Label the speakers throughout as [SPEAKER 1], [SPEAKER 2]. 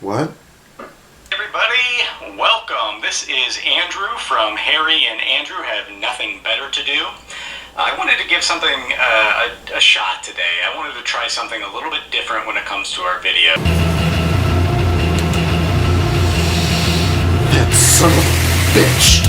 [SPEAKER 1] What?
[SPEAKER 2] Everybody, welcome. This is Andrew from Harry and Andrew Have Nothing Better to Do. I wanted to give something a shot today. I wanted to try something a little bit different when it comes to our video.
[SPEAKER 1] That son of a bitch.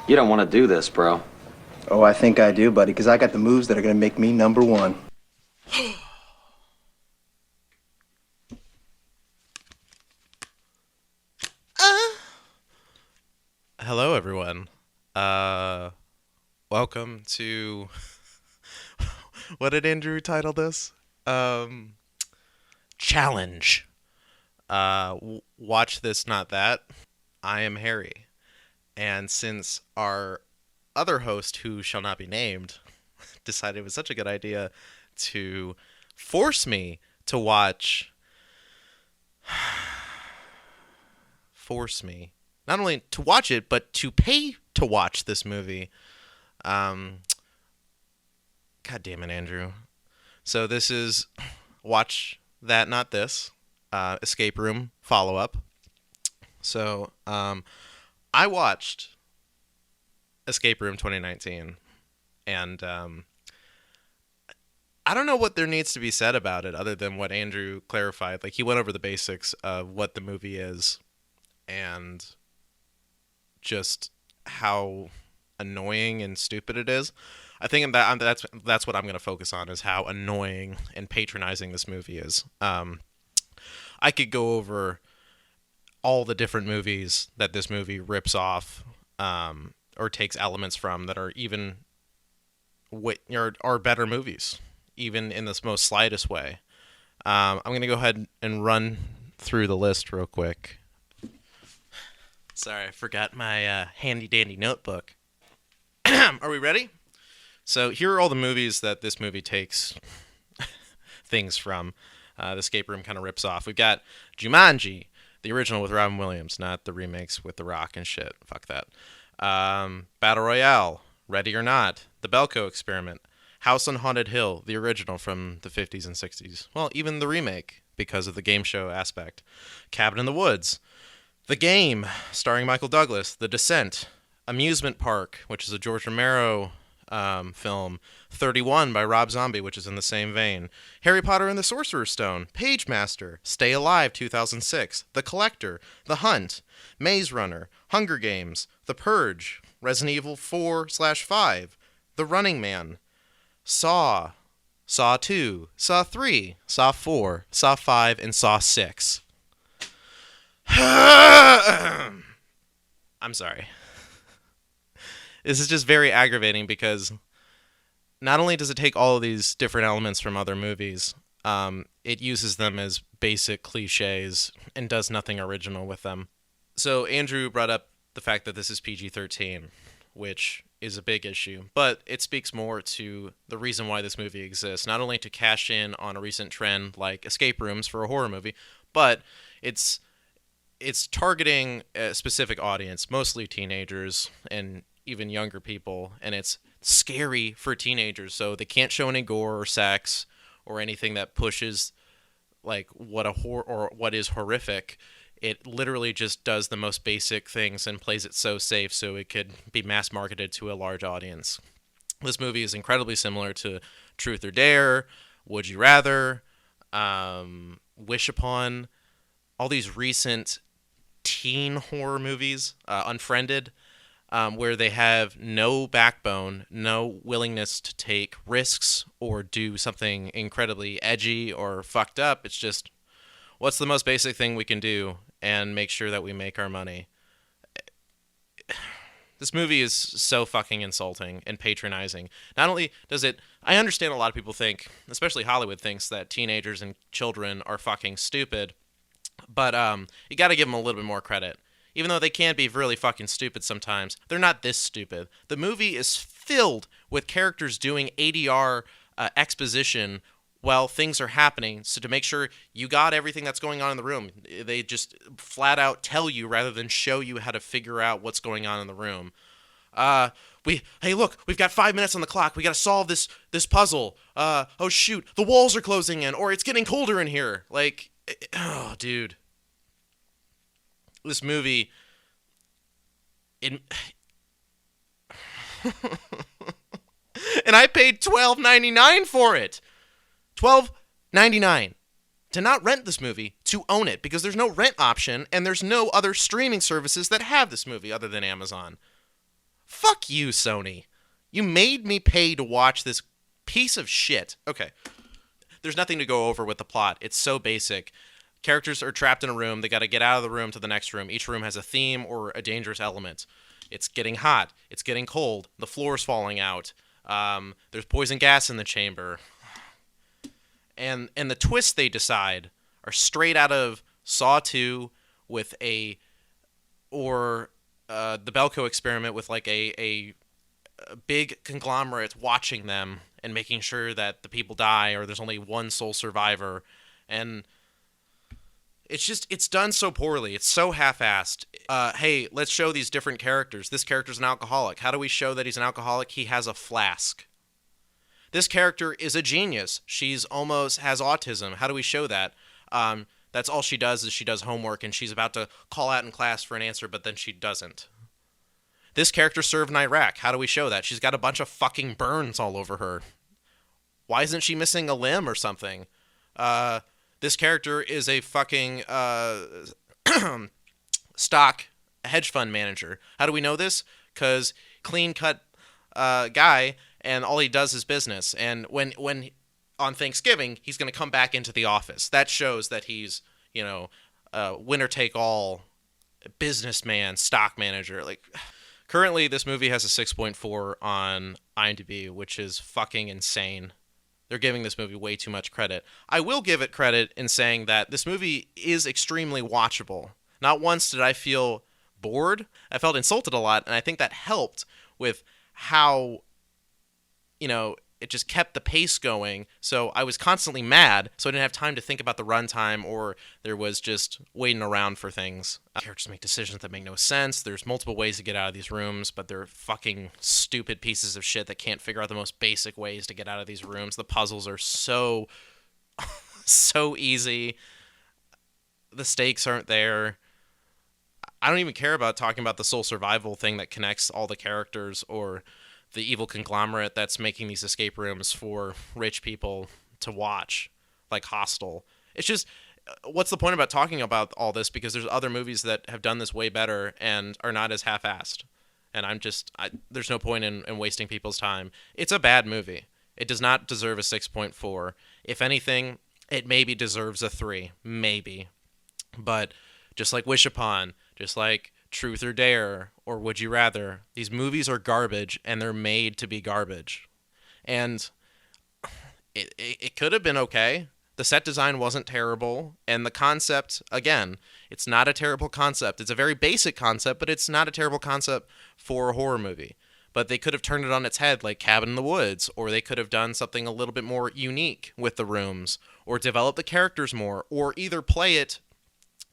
[SPEAKER 3] You don't want to do this, bro.
[SPEAKER 4] Oh, I think I do, buddy, because I got the moves that are going to make me number one.
[SPEAKER 5] Hello, everyone. Welcome to... What did Andrew title this? Challenge. Watch this, not that. I am Harry. And since our other host, who shall not be named, decided it was such a good idea to force me to watch... Force me. Not only to watch it, but to pay to watch this movie. God damn it, Andrew. So this is Watch That, Not This. Escape Room follow-up. So, I watched Escape Room 2019, and I don't know what there needs to be said about it other than what Andrew clarified. Like, he went over the basics of what the movie is and just how annoying and stupid it is. I think that's what I'm going to focus on, is how annoying and patronizing this movie is. I could go over all the different movies that this movie rips off or takes elements from that are even are better movies, even in this most slightest way. I'm going to go ahead and run through the list real quick. Sorry, I forgot my handy-dandy notebook. Are we ready? So here are all the movies that this movie takes things from. The Escape Room kind of rips off. We've got Jumanji, the original with Robin Williams, not the remakes with The Rock and shit. Fuck that. Battle Royale, Ready or Not, The Belko Experiment, House on Haunted Hill, the original from the 50s and 60s. Well, even the remake, because of the game show aspect. Cabin in the Woods, The Game, starring Michael Douglas, The Descent, Amusement Park, which is a George Romero film, 31 by Rob Zombie, which is in the same vein, Harry Potter and the Sorcerer's Stone, Page Master, Stay Alive 2006, The Collector, The Hunt, Maze Runner, Hunger Games, The Purge, Resident Evil 4/5, The Running Man, Saw, Saw 2, Saw 3, Saw 4, Saw 5, and Saw 6. I'm sorry. This is just very aggravating because not only does it take all of these different elements from other movies, it uses them as basic cliches and does nothing original with them. So Andrew brought up the fact that this is PG-13, which is a big issue, but it speaks more to the reason why this movie exists. Not only to cash in on a recent trend like escape rooms for a horror movie, but it's targeting a specific audience, mostly teenagers and even younger people, and it's scary for teenagers, so they can't show any gore or sex or anything that pushes like what is horrific. It literally just does the most basic things and plays it so safe so it could be mass marketed to a large audience. This movie is incredibly similar to Truth or Dare, Would You Rather, Wish Upon, all these recent teen horror movies, Unfriended, where they have no backbone, no willingness to take risks or do something incredibly edgy or fucked up. It's just, what's the most basic thing we can do and make sure that we make our money? This movie is so fucking insulting and patronizing. Not only does it, I understand a lot of people think, especially Hollywood thinks, that teenagers and children are fucking stupid, but you gotta give them a little bit more credit. Even though they can be really fucking stupid sometimes, they're not this stupid. The movie is filled with characters doing ADR exposition while things are happening, so to make sure you got everything that's going on in the room. They just flat out tell you rather than show you how to figure out what's going on in the room. Hey, look, we've got 5 minutes on the clock. We got to solve this puzzle. Oh shoot, the walls are closing in, or it's getting colder in here. Like, oh, dude. This movie, and I paid $12.99 for it. $12.99 to not rent this movie, to own it, because there's no rent option and there's no other streaming services that have this movie other than Amazon. Fuck you, Sony. You made me pay to watch this piece of shit. Okay. There's nothing to go over with the plot. It's so basic. Characters are trapped in a room. They got to get out of the room to the next room. Each room has a theme or a dangerous element. It's getting hot. It's getting cold. The floor's falling out. There's poison gas in the chamber. And the twists they decide are straight out of Saw 2 with the Belko experiment with like a big conglomerate watching them and making sure that the people die or there's only one sole survivor. And it's done so poorly. It's so half-assed. Hey, let's show these different characters. This character's an alcoholic. How do we show that he's an alcoholic? He has a flask. This character is a genius. She's almost has autism. How do we show that? That's all she does is she does homework, and she's about to call out in class for an answer, but then she doesn't. This character served in Iraq. How do we show that? She's got a bunch of fucking burns all over her. Why isn't she missing a limb or something? This character is a fucking stock hedge fund manager. How do we know this? Because clean-cut guy, and all he does is business. And when on Thanksgiving, he's going to come back into the office. That shows that he's, winner-take-all businessman, stock manager. Like, currently, this movie has a 6.4 on IMDb, which is fucking insane. They're giving this movie way too much credit. I will give it credit in saying that this movie is extremely watchable. Not once did I feel bored. I felt insulted a lot, and I think that helped with how, it just kept the pace going. So I was constantly mad, so I didn't have time to think about the runtime, or there was just waiting around for things. Characters make decisions that make no sense. There's multiple ways to get out of these rooms, but they're fucking stupid pieces of shit that can't figure out the most basic ways to get out of these rooms. The puzzles are so easy. The stakes aren't there. I don't even care about talking about the soul survival thing that connects all the characters, or the evil conglomerate that's making these escape rooms for rich people to watch, like Hostel. It's just, what's the point about talking about all this? Because there's other movies that have done this way better and are not as half-assed. And there's no point in wasting people's time. It's a bad movie. It does not deserve a 6.4. If anything, it maybe deserves a 3. Maybe. But just like Wish Upon, just like Truth or Dare, or Would You Rather, these movies are garbage, and they're made to be garbage. And it could have been okay. The set design wasn't terrible, and the concept, again, it's not a terrible concept. It's a very basic concept, but it's not a terrible concept for a horror movie. But they could have turned it on its head like Cabin in the Woods, or they could have done something a little bit more unique with the rooms, or develop the characters more, or either play it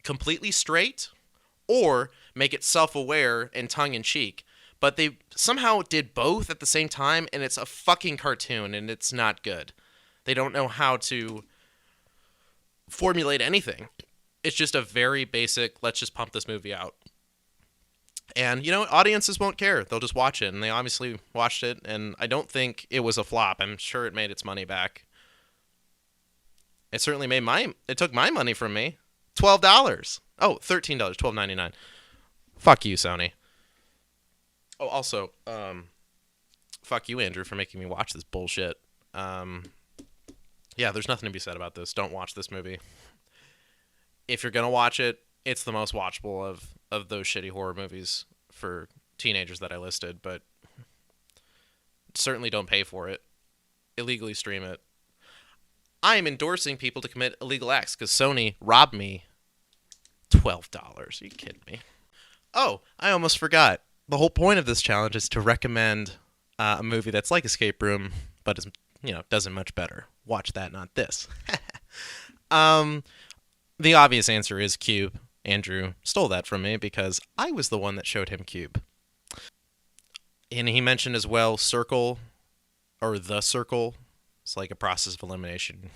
[SPEAKER 5] completely straight or make it self-aware and tongue-in-cheek. But they somehow did both at the same time, and it's a fucking cartoon, and it's not good. They don't know how to formulate anything. It's just a very basic, let's just pump this movie out. And, audiences won't care. They'll just watch it, and they obviously watched it, and I don't think it was a flop. I'm sure it made its money back. It certainly it took my money from me. $12. Oh, $13, $12.99. Fuck you, Sony. Oh, also, fuck you, Andrew, for making me watch this bullshit. Yeah, there's nothing to be said about this. Don't watch this movie. If you're gonna watch it, it's the most watchable of those shitty horror movies for teenagers that I listed, but certainly don't pay for it. Illegally stream it. I am endorsing people to commit illegal acts because Sony robbed me $12. Are you kidding me? Oh, I almost forgot. The whole point of this challenge is to recommend a movie that's like Escape Room, but is, does it much better. Watch that, not this. The obvious answer is Cube. Andrew stole that from me because I was the one that showed him Cube. And he mentioned as well Circle, or The Circle. It's like a process of elimination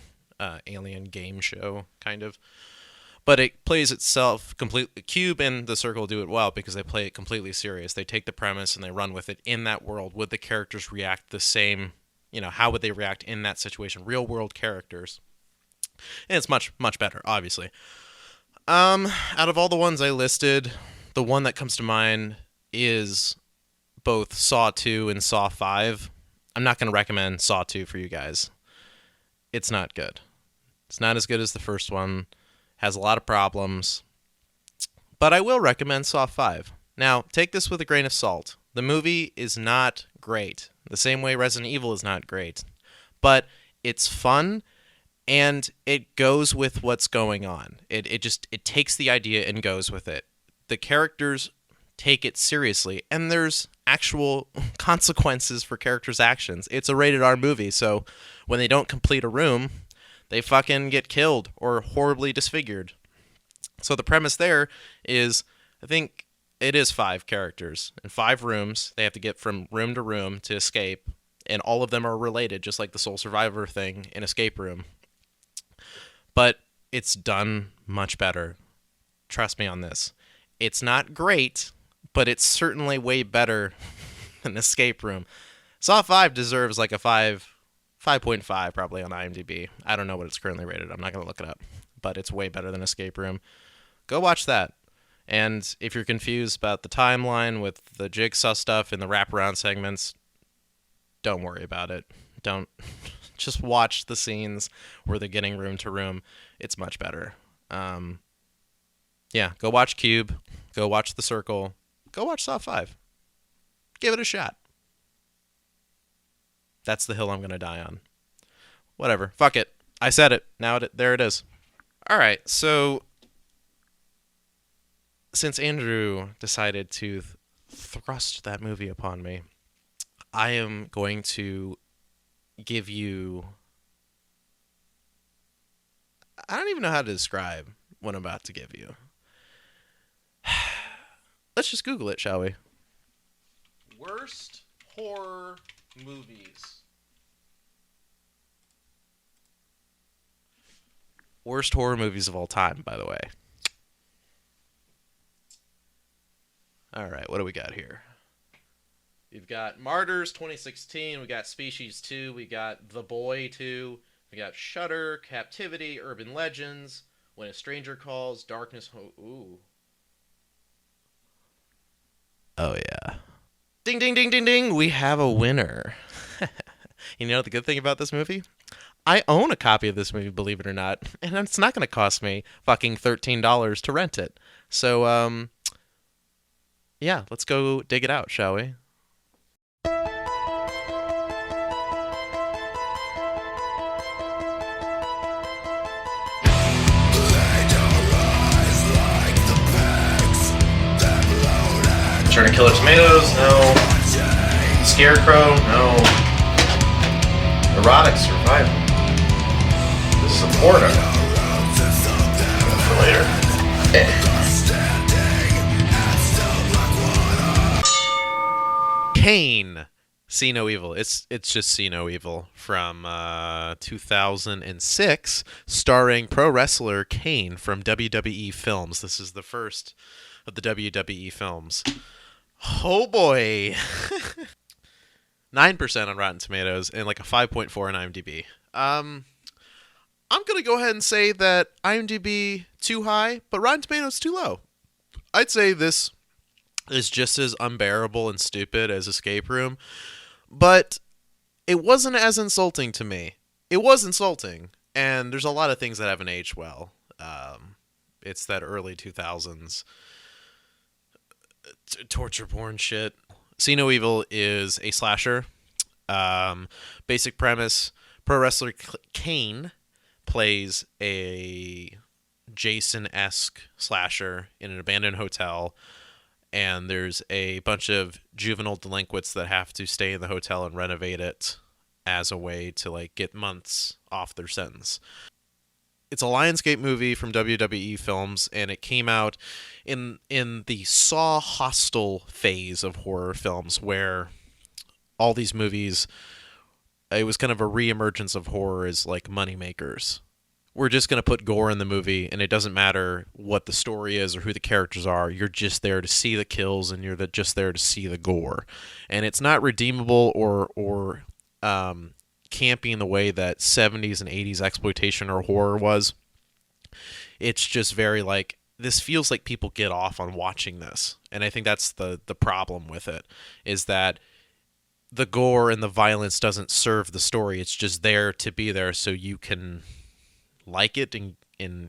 [SPEAKER 5] alien game show, kind of. But it plays itself completely. Cube and The Circle do it well because they play it completely serious. They take the premise and they run with it in that world. Would the characters react the same? How would they react in that situation? Real world characters. And it's much, much better, obviously. Out of all the ones I listed, the one that comes to mind is both Saw 2 and Saw 5. I'm not going to recommend Saw 2 for you guys. It's not good. It's not as good as the first one. Has a lot of problems. But I will recommend Saw 5. Now, take this with a grain of salt. The movie is not great. The same way Resident Evil is not great. But it's fun, and it goes with what's going on. It takes the idea and goes with it. The characters take it seriously, and there's actual consequences for characters' actions. It's a rated R movie, so when they don't complete a room, they fucking get killed or horribly disfigured. So the premise there is, I think it is 5 characters in 5 rooms. They have to get from room to room to escape, and all of them are related, just like the Soul Survivor thing in Escape Room. But it's done much better. Trust me on this. It's not great, but it's certainly way better than Escape Room. Saw 5 deserves like a 5.5 probably on IMDb. I don't know what it's currently rated. I'm not going to look it up. But it's way better than Escape Room. Go watch that. And if you're confused about the timeline with the Jigsaw stuff and the wraparound segments, don't worry about it. Don't. Just watch the scenes where they're getting room to room. It's much better. Yeah, go watch Cube. Go watch The Circle. Go watch Saw 5. Give it a shot. That's the hill I'm going to die on. Whatever. Fuck it. I said it. Now there it is. All right, so since Andrew decided to thrust that movie upon me, I am going to give you... I don't even know how to describe what I'm about to give you. Let's just Google it, shall we? Worst horror movies. Worst horror movies of all time, by the way. All right, what do we got here? We've got Martyrs 2016. We got Species 2. We got The Boy 2. We got Shudder, Captivity, Urban Legends, When a Stranger Calls, Darkness. Ooh. Oh, yeah. Ding, ding, ding, ding, ding. We have a winner. You know the good thing about this movie? I own a copy of this movie, believe it or not, and it's not going to cost me fucking $13 to rent it. So, yeah, let's go dig it out, shall we? Turn to Killer Tomatoes, no.
[SPEAKER 6] Scarecrow, no. Erotic survival. This is a porno. For later.
[SPEAKER 5] Kane. See No Evil. It's just See No Evil from 2006, starring pro wrestler Kane from WWE Films. This is the first of the WWE films. Oh boy. 9% on Rotten Tomatoes and like a 5.4 on IMDb. I'm going to go ahead and say that IMDb too high, but Rotten Tomatoes too low. I'd say this is just as unbearable and stupid as Escape Room, but it wasn't as insulting to me. It was insulting, and there's a lot of things that haven't aged well. It's that early 2000s torture porn shit. See No Evil is a slasher. Basic premise, pro wrestler Kane plays a Jason-esque slasher in an abandoned hotel, and there's a bunch of juvenile delinquents that have to stay in the hotel and renovate it as a way to like get months off their sentence. It's a Lionsgate movie from WWE Films, and it came out in the Saw Hostel phase of horror films, where all these movies, it was kind of a reemergence of horror as like moneymakers. We're just going to put gore in the movie, and it doesn't matter what the story is or who the characters are. You're just there to see the kills, and you're just there to see the gore. And it's not redeemable or campy in the way that 70s and 80s exploitation or horror was. It's just very like, this feels like people get off on watching this. And I think that's the problem with it, is that the gore and the violence doesn't serve the story. It's just there to be there so you can like it and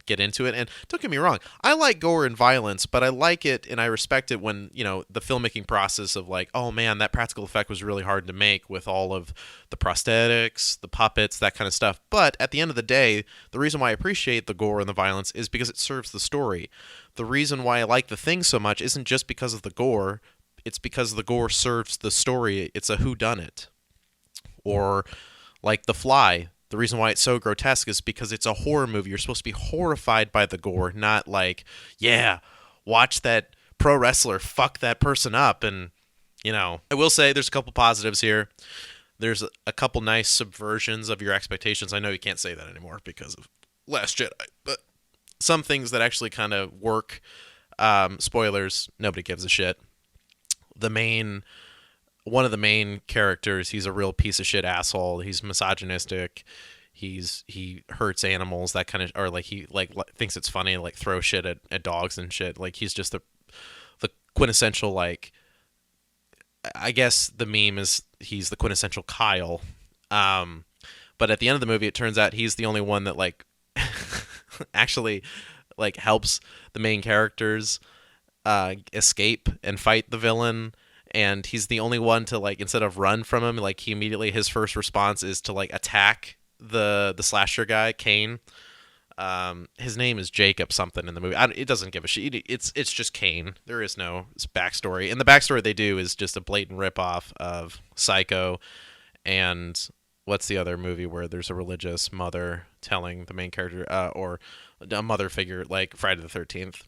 [SPEAKER 5] get into it. And don't get me wrong, I like gore and violence, but I like it and I respect it when, you know, the filmmaking process of like, oh man, that practical effect was really hard to make with all of the prosthetics, the puppets, that kind of stuff. But at the end of the day, the reason why I appreciate the gore and the violence is because it serves the story. The reason why I like The Thing so much isn't just because of the gore, it's because the gore serves the story. It's a whodunit. Or like The Fly. The reason why it's so grotesque is because it's a horror movie. You're supposed to be horrified by the gore, not like, yeah, watch that pro wrestler fuck that person up. And, you know, I will say there's a couple positives here. There's a couple nice subversions of your expectations. I know you can't say that anymore because of Last Jedi, but some things that actually kind of work. Spoilers, nobody gives a shit. One of the main characters, he's a real piece of shit asshole. He's misogynistic. He hurts animals, that kind of, or like he like thinks it's funny to like throw shit at dogs and shit. Like he's just the quintessential, like, I guess the meme is he's the quintessential Kyle. But at the end of the movie, it turns out he's the only one that like actually like helps the main characters escape and fight the villain. And he's the only one to like, instead of run from him, like he immediately, his first response is to like attack the slasher guy, Kane. His name is Jacob something in the movie. It doesn't give a shit. It's just Kane. There is no backstory. And the backstory they do is just a blatant ripoff of Psycho. And what's the other movie where there's a religious mother telling the main character, or a mother figure, like Friday the 13th.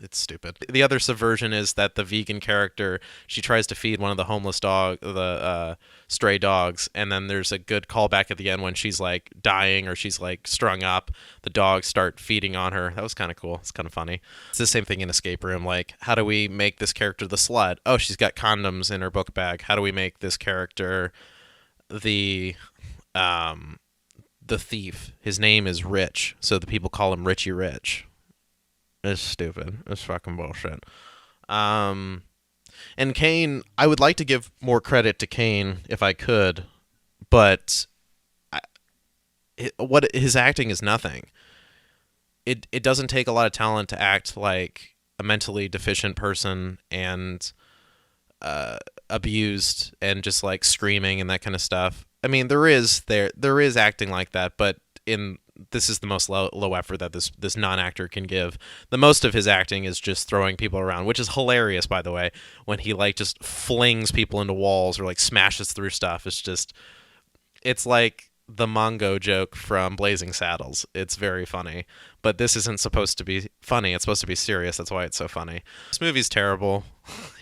[SPEAKER 5] It's stupid. The other subversion is that the vegan character, she tries to feed one of the homeless stray dogs, and then there's a good callback at the end when she's like dying or she's like strung up. The dogs start feeding on her. That was kind of cool. It's kind of funny. It's the same thing in Escape Room. Like, how do we make this character the slut? Oh, she's got condoms in her book bag. How do we make this character the thief? His name is Rich, so the people call him Richie Rich. It's stupid. It's fucking bullshit. And Kane, I would like to give more credit to Kane if I could, but what his acting is nothing. It doesn't take a lot of talent to act like a mentally deficient person and abused and just like screaming and that kind of stuff. I mean, there is acting like that, but in this is the most low effort that this non-actor can give. The most of his acting is just throwing people around, which is hilarious, by the way, when he like just flings people into walls or like smashes through stuff. It's like the Mongo joke from Blazing Saddles. It's very funny, but this isn't supposed to be funny. It's supposed to be serious. That's why it's so funny. This movie's terrible.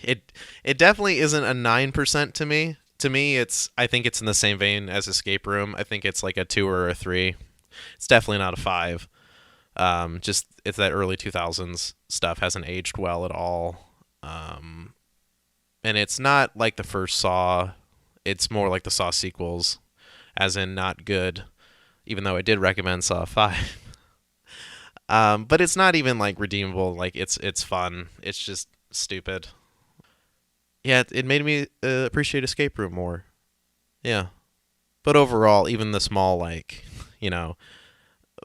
[SPEAKER 5] It definitely isn't a 9% to me. To me, I think it's in the same vein as Escape Room. I think it's like a 2 or a 3. It's definitely not a 5. Just it's that early 2000s stuff hasn't aged well at all. And it's not like the first Saw. It's more like the Saw sequels, as in not good, even though I did recommend Saw 5. But it's not even like redeemable. Like it's fun. It's just stupid. Yeah, it made me appreciate Escape Room more. Yeah. But overall, even the small, like,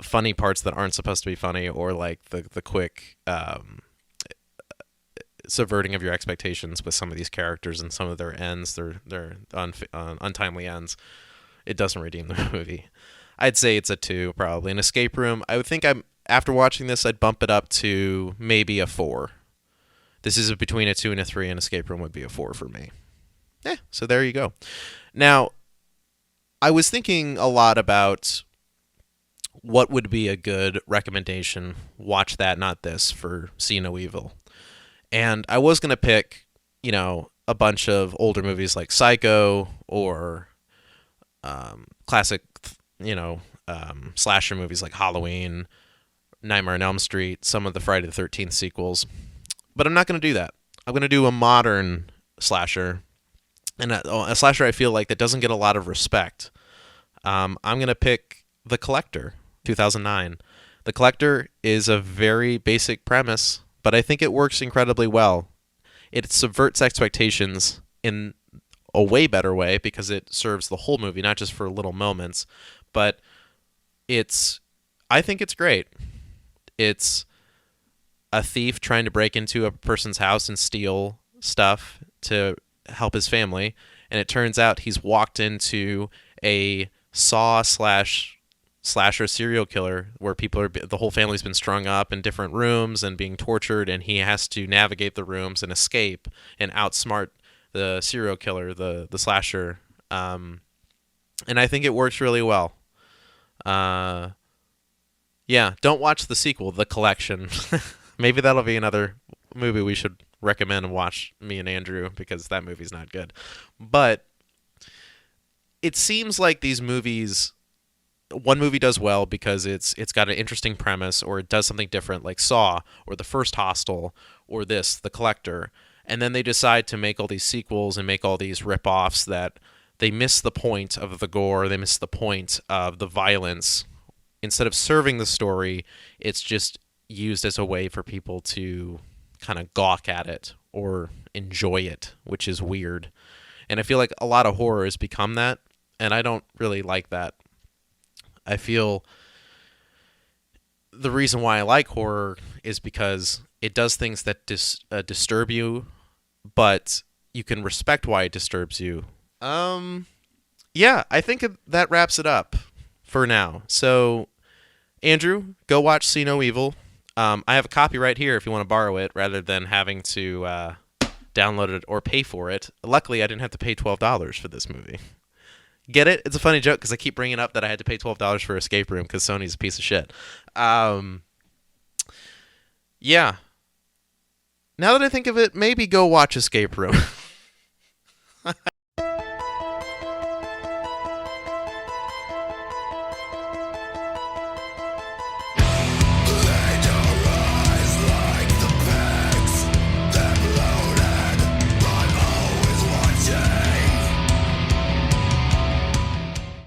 [SPEAKER 5] funny parts that aren't supposed to be funny, or like the quick subverting of your expectations with some of these characters and some of their ends, their untimely ends, it doesn't redeem the movie. I'd say it's a 2, probably. An Escape Room, I would think after watching this, I'd bump it up to maybe a 4. This is between a 2 and a 3, and Escape Room would be a 4 for me. Yeah, so there you go. Now, I was thinking a lot about what would be a good recommendation, watch that, not this, for See No Evil. And I was going to pick, a bunch of older movies like Psycho, or classic, slasher movies like Halloween, Nightmare on Elm Street, some of the Friday the 13th sequels. But I'm not going to do that. I'm going to do a modern slasher, and a slasher I feel like that doesn't get a lot of respect. I'm going to pick The Collector, 2009. The Collector is a very basic premise, but I think it works incredibly well. It subverts expectations in a way better way because it serves the whole movie, not just for little moments. But I think it's great. It's a thief trying to break into a person's house and steal stuff to help his family, and it turns out he's walked into a Saw/slasher serial killer where the whole family's been strung up in different rooms and being tortured, and he has to navigate the rooms and escape and outsmart the serial killer, the slasher. And I think it works really well. Yeah, don't watch the sequel, The Collection. Maybe that'll be another movie we should recommend and watch, me and Andrew, because that movie's not good. But it seems like these movies, one movie does well because it's got an interesting premise, or it does something different, like Saw, or the first Hostel, or The Collector. And then they decide to make all these sequels and make all these rip-offs that they miss the point of the gore, they miss the point of the violence. Instead of serving the story, it's just used as a way for people to kind of gawk at it or enjoy it, which is weird. And I feel like a lot of horror has become that, and I don't really like that. I feel the reason why I like horror is because it does things that disturb you, but you can respect why it disturbs you. Yeah, I think that wraps it up for now. So, Andrew, go watch See No Evil. I have a copy right here if you want to borrow it, rather than having to download it or pay for it. Luckily, I didn't have to pay $12 for this movie. Get it? It's a funny joke because I keep bringing up that I had to pay $12 for Escape Room because Sony's a piece of shit. Yeah. Now that I think of it, maybe go watch Escape Room.